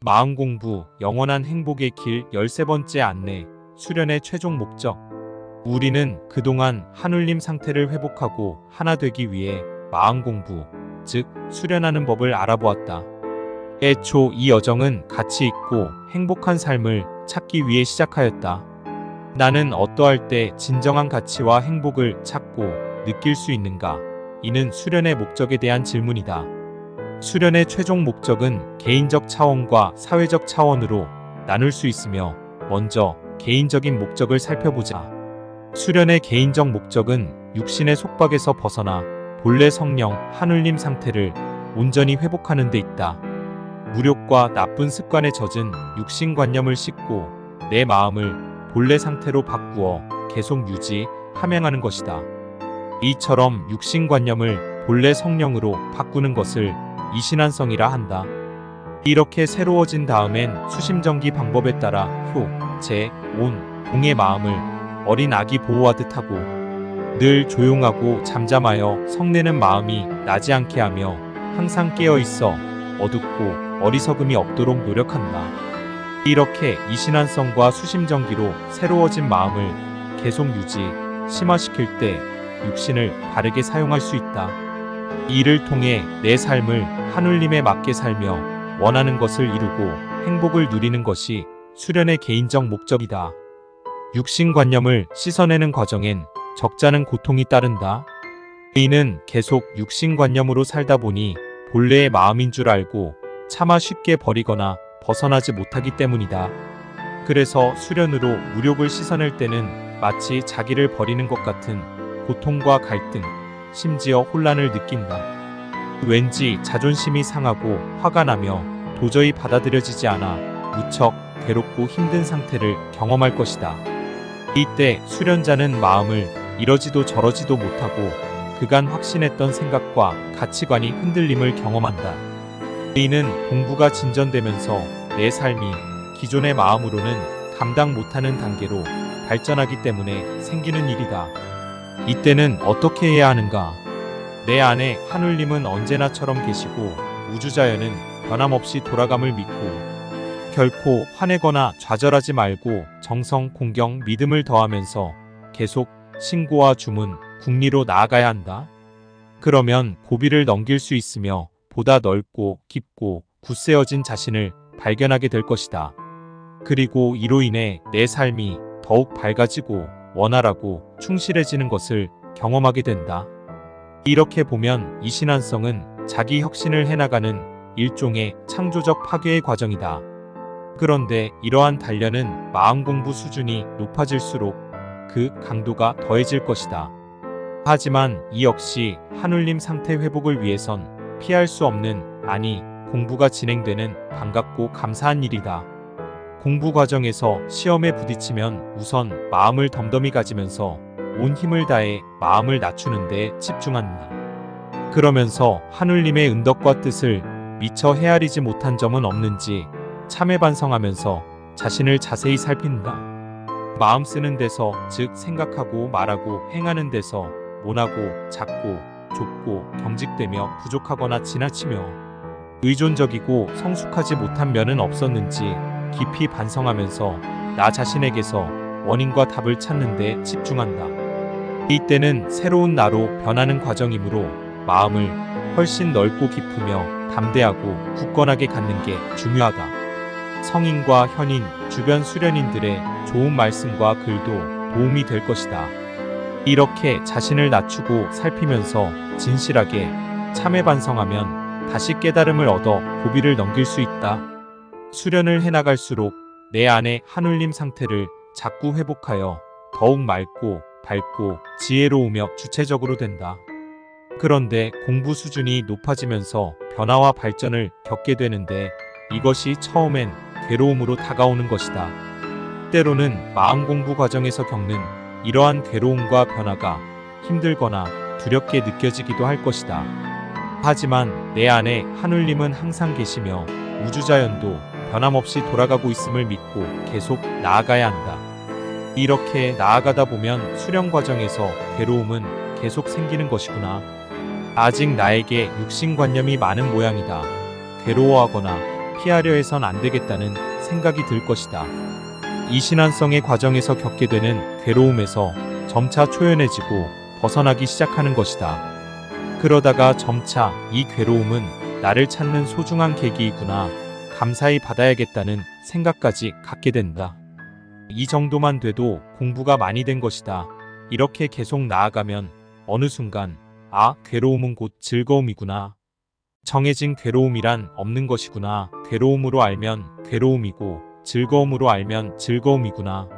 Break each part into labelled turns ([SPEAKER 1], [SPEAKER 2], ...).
[SPEAKER 1] 마음공부, 영원한 행복의 길 13번째 안내, 수련의 최종 목적. 우리는 그동안 한울림 상태를 회복하고 하나 되기 위해 마음공부, 즉 수련하는 법을 알아보았다. 애초 이 여정은 가치 있고 행복한 삶을 찾기 위해 시작하였다. 나는 어떠할 때 진정한 가치와 행복을 찾고 느낄 수 있는가? 이는 수련의 목적에 대한 질문이다. 수련의 최종 목적은 개인적 차원과 사회적 차원으로 나눌 수 있으며, 먼저 개인적인 목적을 살펴보자. 수련의 개인적 목적은 육신의 속박에서 벗어나 본래 성령 한울림 상태를 온전히 회복하는 데 있다. 무력과 나쁜 습관에 젖은 육신관념을 씻고 내 마음을 본래 상태로 바꾸어 계속 함양하는 것이다. 이처럼 육신관념을 본래 성령으로 바꾸는 것을 이신안성이라 한다. 이렇게 새로워진 다음엔 수심정기 방법에 따라 효, 재, 온, 공의 마음을 어린 아기 보호하듯 하고 늘 조용하고 잠잠하여 성내는 마음이 나지 않게 하며 항상 깨어있어 어둡고 어리석음이 없도록 노력한다. 이렇게 이신안성과 수심정기로 새로워진 마음을 계속 심화시킬 때 육신을 바르게 사용할 수 있다. 이를 통해 내 삶을 한울림에 맞게 살며 원하는 것을 이루고 행복을 누리는 것이 수련의 개인적 목적이다. 육신관념을 씻어내는 과정엔 적잖은 고통이 따른다. 이는 계속 육신관념으로 살다 보니 본래의 마음인 줄 알고 차마 쉽게 버리거나 벗어나지 못하기 때문이다. 그래서 수련으로 무력을 씻어낼 때는 마치 자기를 버리는 것 같은 고통과 갈등, 심지어 혼란을 느낀다. 왠지 자존심이 상하고 화가 나며 도저히 받아들여지지 않아 무척 괴롭고 힘든 상태를 경험할 것이다. 이때 수련자는 마음을 이러지도 저러지도 못하고 그간 확신했던 생각과 가치관이 흔들림을 경험한다. 이는 공부가 진전되면서 내 삶이 기존의 마음으로는 감당 못하는 단계로 발전하기 때문에 생기는 일이다. 이때는 어떻게 해야 하는가? 내 안에 한울림은 언제나처럼 계시고 우주자연은 변함없이 돌아감을 믿고 결코 화내거나 좌절하지 말고 정성, 공경, 믿음을 더하면서 계속 신고와 주문, 궁리로 나아가야 한다. 그러면 고비를 넘길 수 있으며 보다 넓고 깊고 굳세어진 자신을 발견하게 될 것이다. 그리고 이로 인해 내 삶이 더욱 밝아지고 원활하고 충실해지는 것을 경험하게 된다. 이렇게 보면 이신안성은 자기 혁신을 해나가는 일종의 창조적 파괴의 과정이다. 그런데 이러한 단련은 마음공부 수준이 높아질수록 그 강도가 더해질 것이다. 하지만 이 역시 한울림 상태 회복을 위해선 피할 수 없는, 아니 공부가 진행되는 반갑고 감사한 일이다. 공부 과정에서 시험에 부딪히면 우선 마음을 덤덤히 가지면서 온 힘을 다해 마음을 낮추는 데 집중한다. 그러면서 한울림의 은덕과 뜻을 미처 헤아리지 못한 점은 없는지 참회 반성하면서 자신을 자세히 살핀다. 마음 쓰는 데서, 즉 생각하고 말하고 행하는 데서 모나고 작고 좁고 경직되며 부족하거나 지나치며 의존적이고 성숙하지 못한 면은 없었는지 깊이 반성하면서 나 자신에게서 원인과 답을 찾는 데 집중한다. 이때는 새로운 나로 변하는 과정이므로 마음을 훨씬 넓고 깊으며 담대하고 굳건하게 갖는 게 중요하다. 성인과 현인, 주변 수련인들의 좋은 말씀과 글도 도움이 될 것이다. 이렇게 자신을 낮추고 살피면서 진실하게 참회 반성하면 다시 깨달음을 얻어 고비를 넘길 수 있다. 수련을 해나갈수록 내 안의 한울림 상태를 자꾸 회복하여 더욱 맑고 밝고 지혜로우며 주체적으로 된다. 그런데 공부 수준이 높아지면서 변화와 발전을 겪게 되는데 이것이 처음엔 괴로움으로 다가오는 것이다. 때로는 마음 공부 과정에서 겪는 이러한 괴로움과 변화가 힘들거나 두렵게 느껴지기도 할 것이다. 하지만 내 안에 한울림은 항상 계시며 우주자연도 변함없이 돌아가고 있음을 믿고 계속 나아가야 한다. 이렇게 나아가다 보면 수련 과정에서 괴로움은 계속 생기는 것이구나. 아직 나에게 육신관념이 많은 모양이다. 괴로워하거나 피하려 해선 안 되겠다는 생각이 들 것이다. 이 신안성의 과정에서 겪게 되는 괴로움에서 점차 초연해지고 벗어나기 시작하는 것이다. 그러다가 점차 이 괴로움은 나를 찾는 소중한 계기이구나, 감사히 받아야겠다는 생각까지 갖게 된다. 이 정도만 돼도 공부가 많이 된 것이다. 이렇게 계속 나아가면 어느 순간 괴로움은 곧 즐거움이구나. 정해진 괴로움이란 없는 것이구나. 괴로움으로 알면 괴로움이고 즐거움으로 알면 즐거움이구나.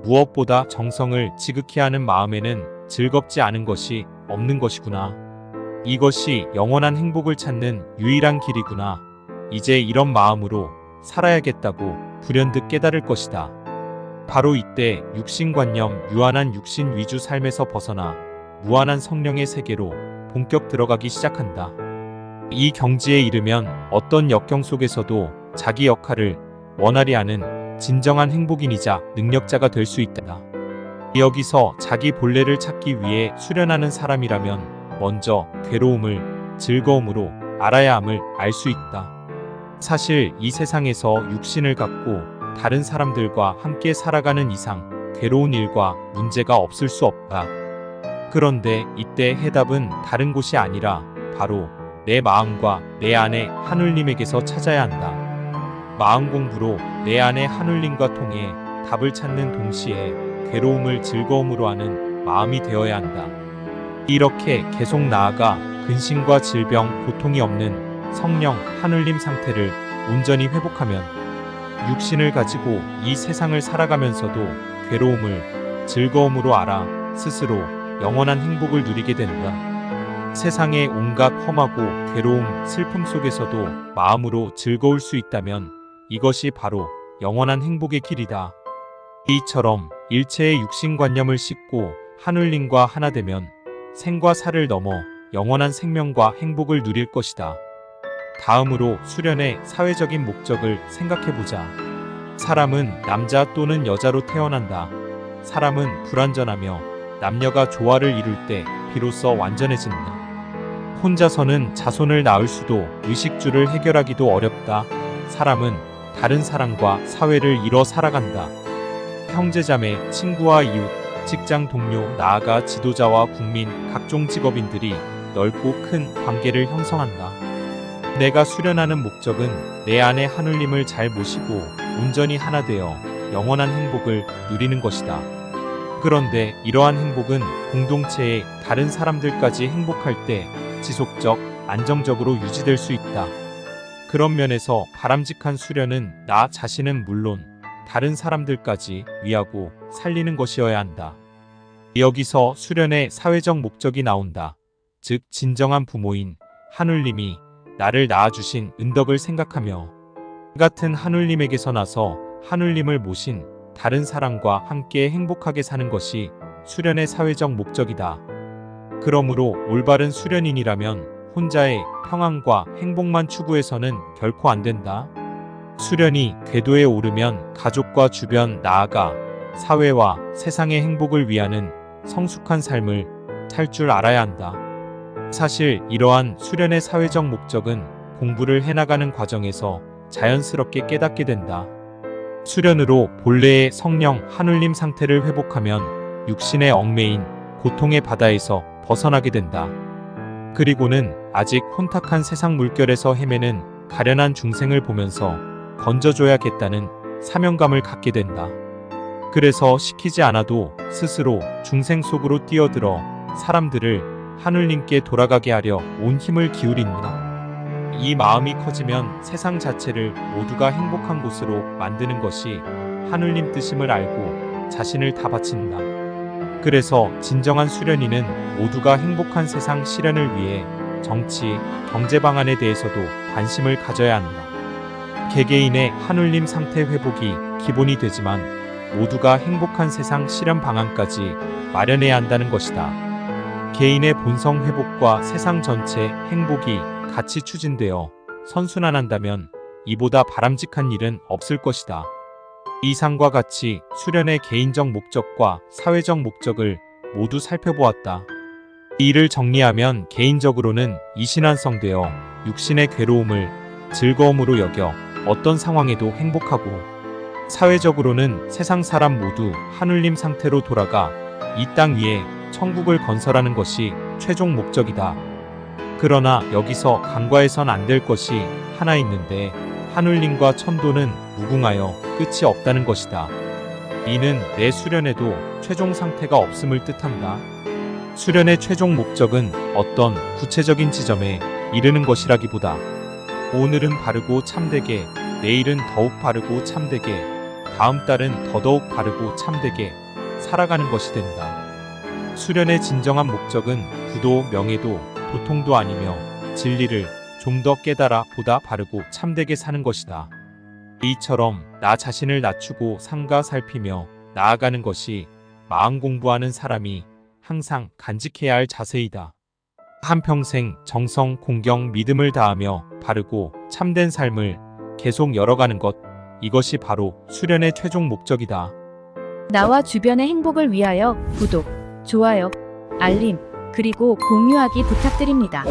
[SPEAKER 1] 무엇보다 정성을 지극히 하는 마음에는 즐겁지 않은 것이 없는 것이구나. 이것이 영원한 행복을 찾는 유일한 길이구나. 이제 이런 마음으로 살아야겠다고 불현듯 깨달을 것이다. 바로 이때 육신관념, 유한한 육신 위주 삶에서 벗어나 무한한 성령의 세계로 본격 들어가기 시작한다. 이 경지에 이르면 어떤 역경 속에서도 자기 역할을 원활히 하는 진정한 행복인이자 능력자가 될 수 있다. 여기서 자기 본래를 찾기 위해 수련하는 사람이라면 먼저 괴로움을 즐거움으로 알아야 함을 알 수 있다. 사실 이 세상에서 육신을 갖고 다른 사람들과 함께 살아가는 이상 괴로운 일과 문제가 없을 수 없다. 그런데 이때 해답은 다른 곳이 아니라 바로 내 마음과 내 안의 하늘님에게서 찾아야 한다. 마음 공부로 내 안의 하늘님과 통해 답을 찾는 동시에 괴로움을 즐거움으로 하는 마음이 되어야 한다. 이렇게 계속 나아가 근심과 질병, 고통이 없는 성령 하늘님 상태를 온전히 회복하면 육신을 가지고 이 세상을 살아가면서도 괴로움을 즐거움으로 알아 스스로 영원한 행복을 누리게 된다. 세상의 온갖 험하고 괴로움, 슬픔 속에서도 마음으로 즐거울 수 있다면 이것이 바로 영원한 행복의 길이다. 이처럼 일체의 육신관념을 씻고 하늘님과 하나 되면 생과 사를 넘어 영원한 생명과 행복을 누릴 것이다. 다음으로 수련의 사회적인 목적을 생각해보자. 사람은 남자 또는 여자로 태어난다. 사람은 불완전하며 남녀가 조화를 이룰 때 비로소 완전해진다. 혼자서는 자손을 낳을 수도 의식주를 해결하기도 어렵다. 사람은 다른 사람과 사회를 이뤄 살아간다. 형제자매, 친구와 이웃, 직장 동료, 나아가 지도자와 국민, 각종 직업인들이 넓고 큰 관계를 형성한다. 내가 수련하는 목적은 내 안의 하늘님을 잘 모시고 온전히 하나 되어 영원한 행복을 누리는 것이다. 그런데 이러한 행복은 공동체의 다른 사람들까지 행복할 때 지속적, 안정적으로 유지될 수 있다. 그런 면에서 바람직한 수련은 나 자신은 물론 다른 사람들까지 위하고 살리는 것이어야 한다. 여기서 수련의 사회적 목적이 나온다. 즉 진정한 부모인 하늘님이 나를 낳아주신 은덕을 생각하며 같은 하늘님에게서 나서 하늘님을 모신 다른 사람과 함께 행복하게 사는 것이 수련의 사회적 목적이다. 그러므로 올바른 수련인이라면 혼자의 평안과 행복만 추구해서는 결코 안 된다. 수련이 궤도에 오르면 가족과 주변, 나아가 사회와 세상의 행복을 위하는 성숙한 삶을 살 줄 알아야 한다. 사실 이러한 수련의 사회적 목적은 공부를 해나가는 과정에서 자연스럽게 깨닫게 된다. 수련으로 본래의 성령 하늘님 상태를 회복하면 육신의 얽매인 고통의 바다에서 벗어나게 된다. 그리고는 아직 혼탁한 세상 물결에서 헤매는 가련한 중생을 보면서 건져줘야겠다는 사명감을 갖게 된다. 그래서 시키지 않아도 스스로 중생 속으로 뛰어들어 사람들을 하늘님께 돌아가게 하려 온 힘을 기울인다. 이 마음이 커지면 세상 자체를 모두가 행복한 곳으로 만드는 것이 하늘님 뜻임을 알고 자신을 다 바친다. 그래서 진정한 수련인은 모두가 행복한 세상 실현을 위해 정치, 경제 방안에 대해서도 관심을 가져야 한다. 개개인의 하늘님 상태 회복이 기본이 되지만 모두가 행복한 세상 실현 방안까지 마련해야 한다는 것이다. 개인의 본성 회복과 세상 전체 행복이 같이 추진되어 선순환한다면 이보다 바람직한 일은 없을 것이다. 이상과 같이 수련의 개인적 목적과 사회적 목적을 모두 살펴보았다. 이를 정리하면 개인적으로는 이신환성되어 육신의 괴로움을 즐거움으로 여겨 어떤 상황에도 행복하고 사회적으로는 세상 사람 모두 하늘님 상태로 돌아가 이 땅 위에 천국을 건설하는 것이 최종 목적이다. 그러나 여기서 간과해선 안 될 것이 하나 있는데 하늘님과 천도는 무궁하여 끝이 없다는 것이다. 이는 내 수련에도 최종 상태가 없음을 뜻한다. 수련의 최종 목적은 어떤 구체적인 지점에 이르는 것이라기보다 오늘은 바르고 참되게, 내일은 더욱 바르고 참되게, 다음 달은 더더욱 바르고 참되게 살아가는 것이 된다. 수련의 진정한 목적은 부도, 명예도, 도통도 아니며 진리를 좀 더 깨달아 보다 바르고 참되게 사는 것이다. 이처럼 나 자신을 낮추고 삼가 살피며 나아가는 것이 마음 공부하는 사람이 항상 간직해야 할 자세이다. 한평생 정성, 공경, 믿음을 다하며 바르고 참된 삶을 계속 열어가는 것, 이것이 바로 수련의 최종 목적이다.
[SPEAKER 2] 나와 주변의 행복을 위하여 구독, 좋아요, 알림, 그리고 공유하기 부탁드립니다.